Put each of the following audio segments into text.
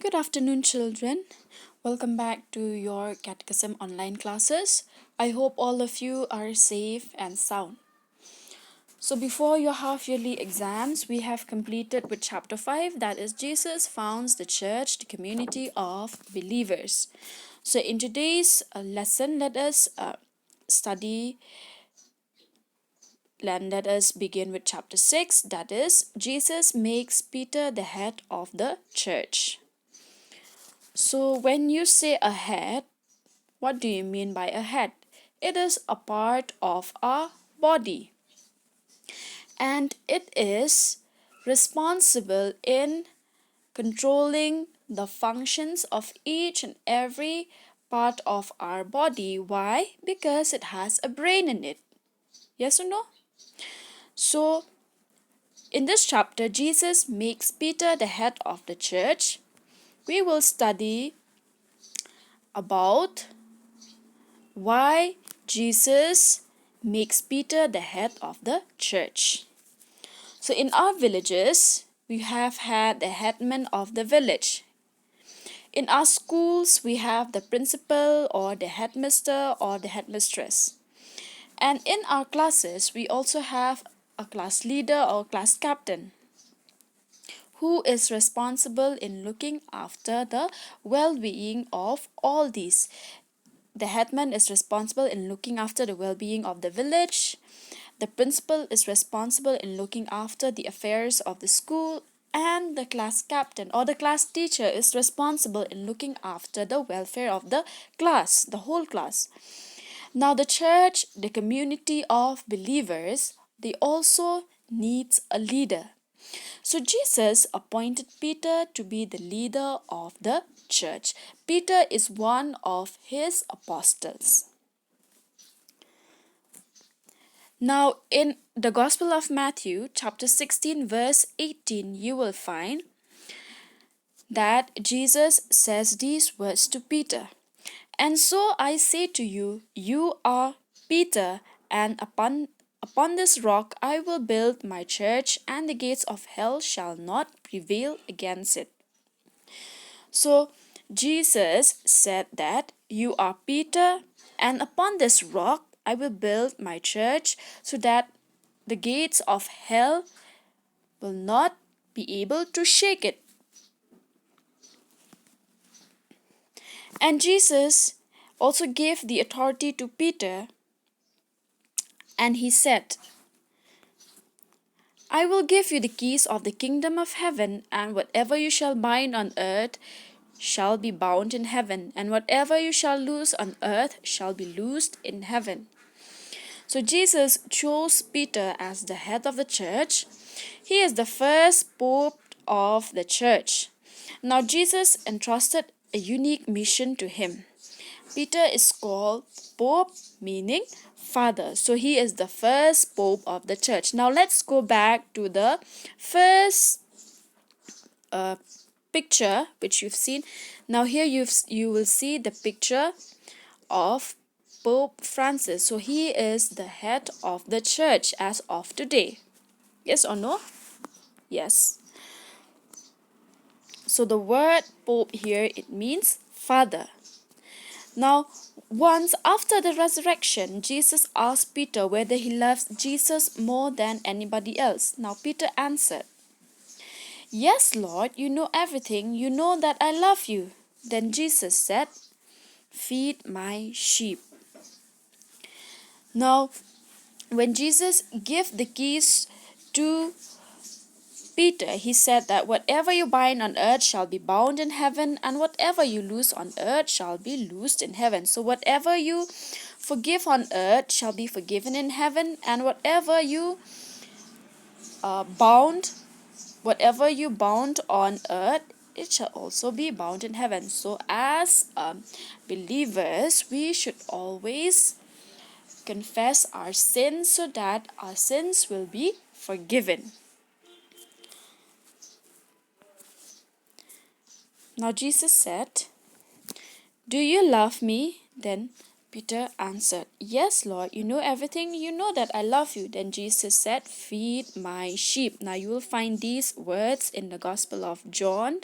Good afternoon, children. Welcome back to your Catecism online classes. I hope all of you are safe and sound. So, before your half yearly exams, we have completed with chapter 5, that is, Jesus founds the church, the community of believers. So, in today's lesson, study let us begin with chapter 6, that is, Jesus makes Peter the head of the church. So, when you say a head, what do you mean by a head? It is a part of our body and it is responsible in controlling the functions of each and every part of our body. Why? Because it has a brain in it. Yes or no? So, in this chapter, Jesus makes Peter the head of the church. We will study about why Jesus makes Peter the head of the church. So in our villages, we have had the headman of the village. In our schools, we have the principal or the headmaster or the headmistress. And in our classes, we also have a class leader or class captain who is responsible in looking after the well-being of all these. The headman is responsible in looking after the well-being of the village. The principal is responsible in looking after the affairs of the school, and the class captain or the class teacher is responsible in looking after the welfare of the class, the whole class. Now, the church, the community of believers, they also needs a leader. So Jesus appointed Peter to be the leader of the church. Peter is one of his apostles. Now, in the Gospel of Matthew, chapter 16, verse 18, you will find that Jesus says these words to Peter. And so I say to you, you are Peter, and upon this rock I will build my church, and the gates of hell shall not prevail against it. So Jesus said that you are Peter, and upon this rock I will build my church, so that the gates of hell will not be able to shake it. And Jesus also gave the authority to Peter, and he said, I will give you the keys of the kingdom of heaven, and whatever you shall bind on earth shall be bound in heaven, and whatever you shall loose on earth shall be loosed in heaven. So Jesus chose Peter as the head of the church. He is the first pope of the church. Now Jesus entrusted a unique mission to him. Peter is called Pope, meaning father. So he is the first pope of the church. Now let's go back to the first picture which you've seen. Now here you will see the picture of Pope Francis. So he is the head of the church as of today. Yes or no? Yes. So the word Pope here, it means father. Now, once after the resurrection, Jesus asked Peter whether he loves Jesus more than anybody else. Now, Peter answered, Yes, Lord, you know everything. You know that I love you. Then Jesus said, Feed my sheep. Now, when Jesus gave the keys to Peter, he said that whatever you bind on earth shall be bound in heaven, and whatever you loose on earth shall be loosed in heaven. So whatever you forgive on earth shall be forgiven in heaven, and whatever you bound on earth, it shall also be bound in heaven. So as believers, we should always confess our sins so that our sins will be forgiven. Now Jesus said, Do you love me? Then Peter answered, Yes, Lord, you know everything. You know that I love you. Then Jesus said, Feed my sheep. Now you will find these words in the Gospel of John,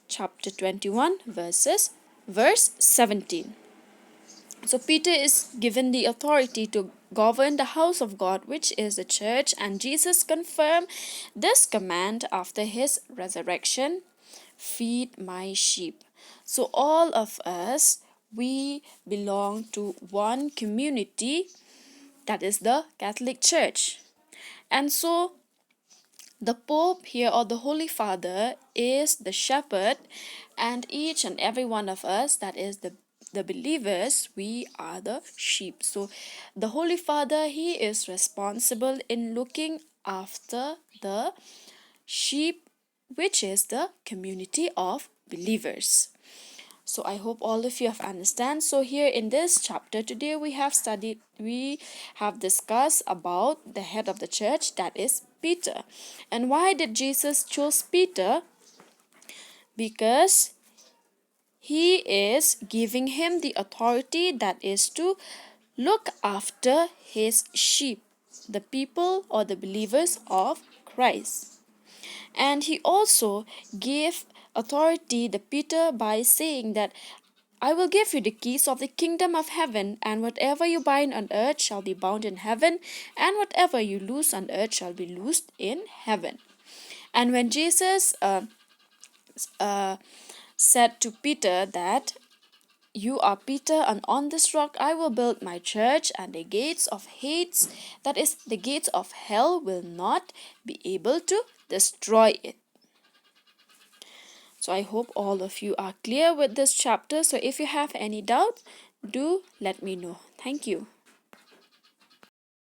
chapter 21, verse 17. So Peter is given the authority to govern the house of God, which is the church, and Jesus confirmed this command after his resurrection: feed my sheep. So all of us, we belong to one community, that is the Catholic Church. And so the Pope here, or the Holy Father, is the shepherd, and each and every one of us, that is the believers, we are the sheep. So the Holy Father, he is responsible in looking after the sheep, which is the community of believers. So I hope all of you have understand. So here in this chapter today we have discussed about the head of the church, that is Peter. And why did Jesus choose Peter? Because he is giving him the authority, that is to look after his sheep, the people or the believers of Christ. And he also gave authority to Peter by saying that I will give you the keys of the kingdom of heaven, and whatever you bind on earth shall be bound in heaven, and whatever you loose on earth shall be loosed in heaven. And when Jesus said to Peter that you are Peter, and on this rock I will build my church, and the gates of Hades, that is, the gates of hell, will not be able to destroy it. So I hope all of you are clear with this chapter. So if you have any doubt, do let me know. Thank you.